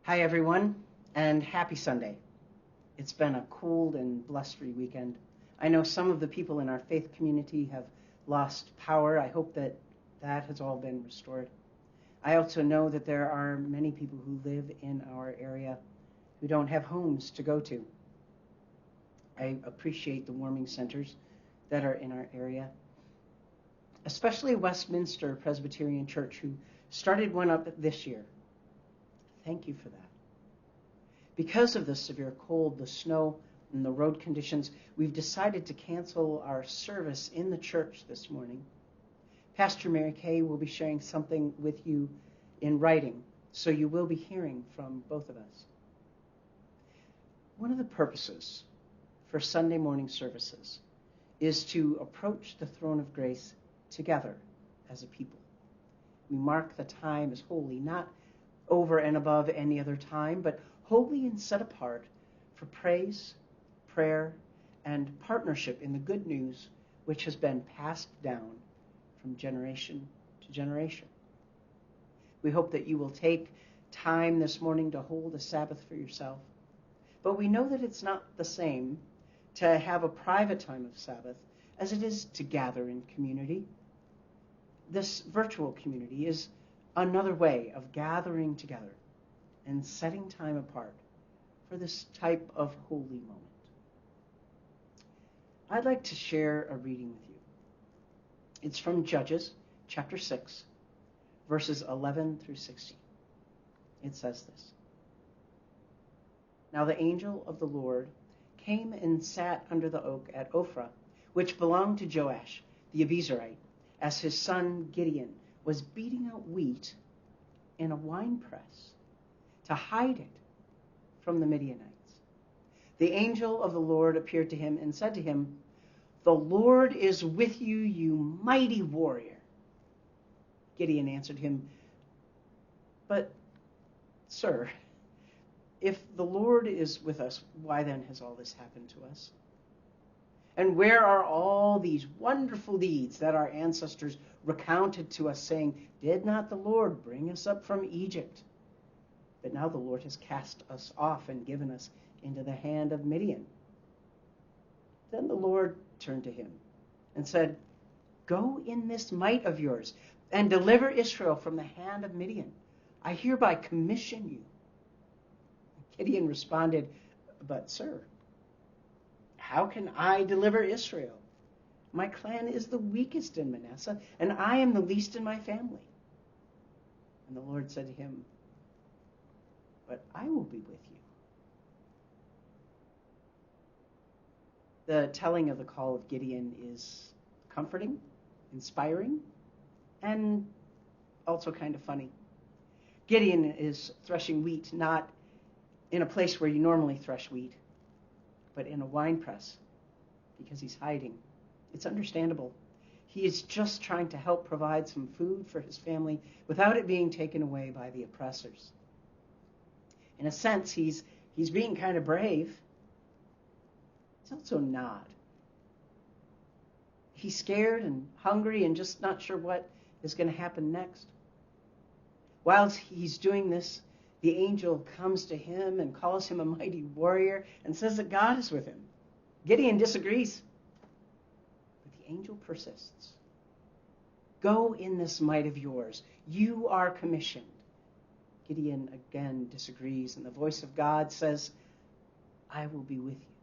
Hi, everyone, and happy Sunday. It's been a cold and blustery weekend. I know some of the people in our faith community have lost power. I hope that has all been restored. I also know that there are many people who live in our area who don't have homes to go to. I appreciate the warming centers that are in our area, especially Westminster Presbyterian Church, who started one up this year. Thank you for that. Because of the severe cold, the snow, and the road conditions, we've decided to cancel our service in the church this morning. Pastor Mary Kay will be sharing something with you in writing, so you will be hearing from both of us. One of the purposes for Sunday morning services is to approach the throne of grace together as a people. We mark the time as holy, not over and above any other time, but holy and set apart for praise, prayer, and partnership in the good news which has been passed down from generation to generation. We hope that you will take time this morning to hold a Sabbath for yourself, but we know that it's not the same to have a private time of Sabbath as it is to gather in community. This virtual community is another way of gathering together and setting time apart for this type of holy moment. I'd like to share a reading with you. It's from Judges chapter 6, verses 11 through 16. It says this: Now the angel of the Lord came and sat under the oak at Ophrah, which belonged to Joash the Abiezrite, as his son Gideon was beating out wheat in a winepress to hide it from the Midianites. The angel of the Lord appeared to him and said to him, "The Lord is with you, you mighty warrior." Gideon answered him, "But, sir, if the Lord is with us, why then has all this happened to us? And where are all these wonderful deeds that our ancestors recounted to us, saying, 'Did not the Lord bring us up from Egypt?' But now the Lord has cast us off and given us into the hand of Midian." Then the Lord turned to him and said, "Go in this might of yours and deliver Israel from the hand of Midian. I hereby commission you." Gideon responded, "But, sir, how can I deliver Israel? My clan is the weakest in Manasseh, and I am the least in my family." And the Lord said to him, "But I will be with you." The telling of the call of Gideon is comforting, inspiring, and also kind of funny. Gideon is threshing wheat not in a place where you normally thresh wheat, but in a wine press, because he's hiding. It's understandable. He is just trying to help provide some food for his family without it being taken away by the oppressors. In a sense, he's being kind of brave. He's also not. He's scared and hungry and just not sure what is going to happen next. While he's doing this, the angel comes to him and calls him a mighty warrior and says that God is with him. Gideon disagrees, but the angel persists. "Go in this might of yours. You are commissioned." Gideon again disagrees, and the voice of God says, "I will be with you."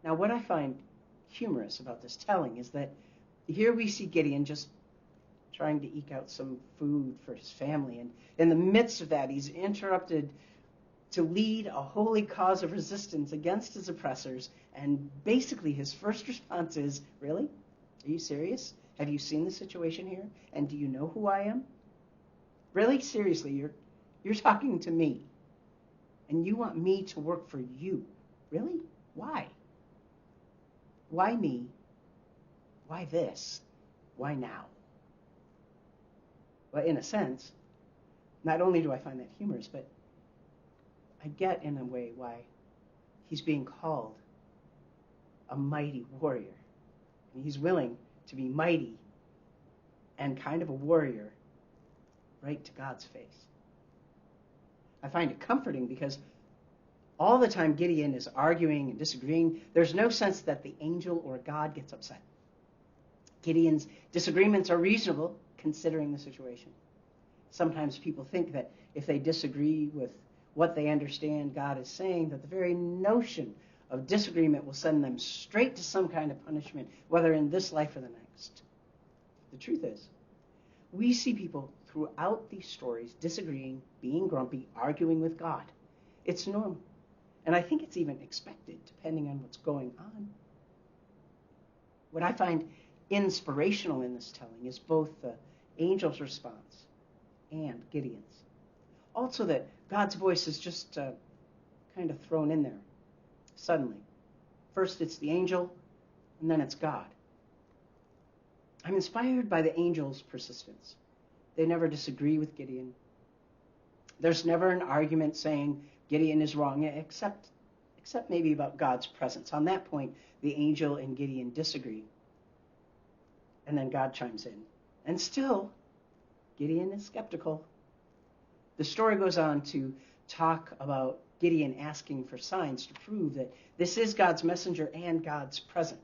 Now, what I find humorous about this telling is that here we see Gideon just trying to eke out some food for his family, and in the midst of that, he's interrupted to lead a holy cause of resistance against his oppressors, and basically his first response is, "Really? Are you serious? Have you seen the situation here? And do you know who I am? Really? Seriously, you're talking to me, and you want me to work for you? Really? Why? Why me? Why this? Why now?" Well, in a sense, not only do I find that humorous, but I get, in a way, why he's being called a mighty warrior. And he's willing to be mighty and kind of a warrior right to God's face. I find it comforting because all the time Gideon is arguing and disagreeing, there's no sense that the angel or God gets upset. Gideon's disagreements are reasonable considering the situation. Sometimes people think that if they disagree with what they understand God is saying, that the very notion of disagreement will send them straight to some kind of punishment, whether in this life or the next. The truth is, we see people throughout these stories disagreeing, being grumpy, arguing with God. It's normal. And I think it's even expected, depending on what's going on. What I find inspirational in this telling is both the angel's response and Gideon's. Also that God's voice is just kind of thrown in there suddenly. First it's the angel, and then it's God. I'm inspired by the angel's persistence. They never disagree with Gideon. There's never an argument saying Gideon is wrong, except maybe about God's presence. On that point, the angel and Gideon disagree. And then God chimes in. And still, Gideon is skeptical. The story goes on to talk about Gideon asking for signs to prove that this is God's messenger and God's presence.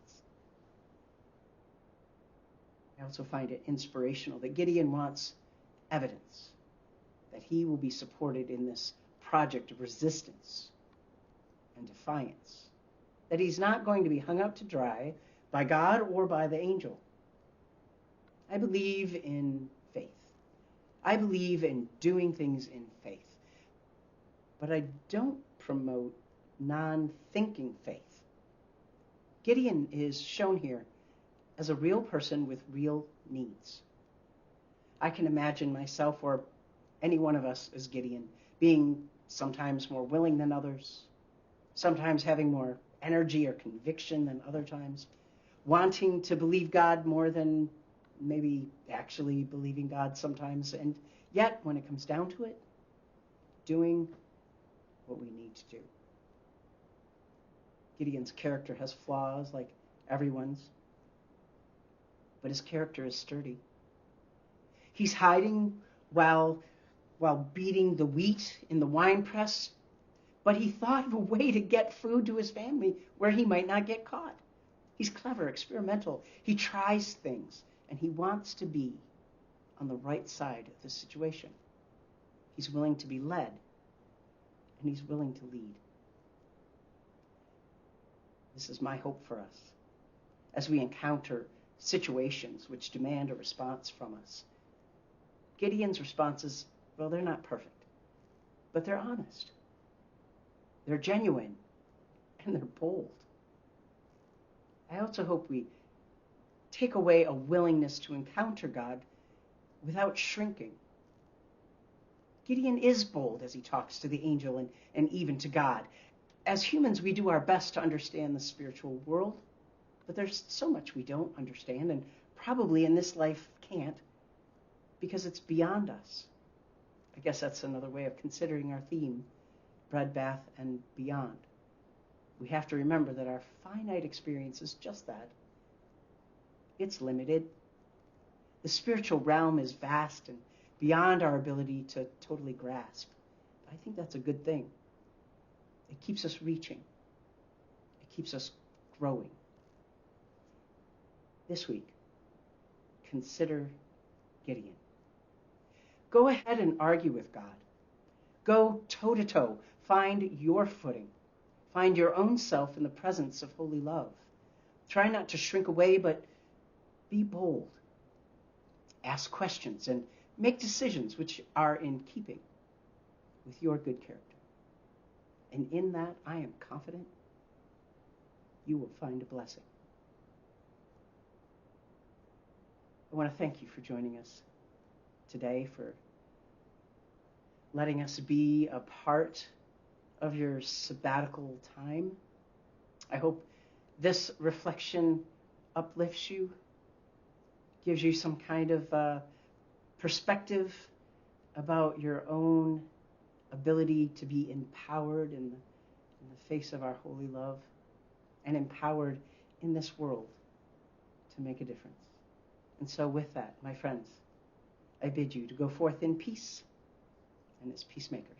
I also find it inspirational that Gideon wants evidence that he will be supported in this project of resistance and defiance, that he's not going to be hung out to dry by God or by the angel. I believe in faith. I believe in doing things in faith. But I don't promote non-thinking faith. Gideon is shown here as a real person with real needs. I can imagine myself or any one of us as Gideon being sometimes more willing than others, sometimes having more energy or conviction than other times, wanting to believe God more than maybe actually believing God sometimes, and yet when it comes down to it, doing what we need to do. Gideon's character has flaws like everyone's, but his character is sturdy. He's hiding while beating the wheat in the winepress, but he thought of a way to get food to his family where he might not get caught. He's clever, experimental. He tries things, and he wants to be on the right side of the situation. He's willing to be led, and he's willing to lead. This is my hope for us as we encounter situations which demand a response from us. Gideon's responses, well, they're not perfect, but they're honest. They're genuine, and they're bold. I also hope we take away a willingness to encounter God without shrinking. Gideon is bold as he talks to the angel and even to God. As humans, we do our best to understand the spiritual world, but there's so much we don't understand, and probably in this life can't, because it's beyond us. I guess that's another way of considering our theme, bread, bath, and beyond. We have to remember that our finite experience is just that. It's limited. The spiritual realm is vast and beyond our ability to totally grasp. I think that's a good thing. It keeps us reaching. It keeps us growing. This week, consider Gideon. Go ahead and argue with God. Go toe-to-toe. Find your footing. Find your own self in the presence of holy love. Try not to shrink away, but be bold. Ask questions and make decisions which are in keeping with your good character. And in that, I am confident you will find a blessing. I want to thank you for joining us today, for letting us be a part of your sabbatical time. I hope this reflection uplifts you, gives you some kind of perspective about your own ability to be empowered in the face of our holy love, and empowered in this world to make a difference. And so with that, my friends, I bid you to go forth in peace and as peacemakers.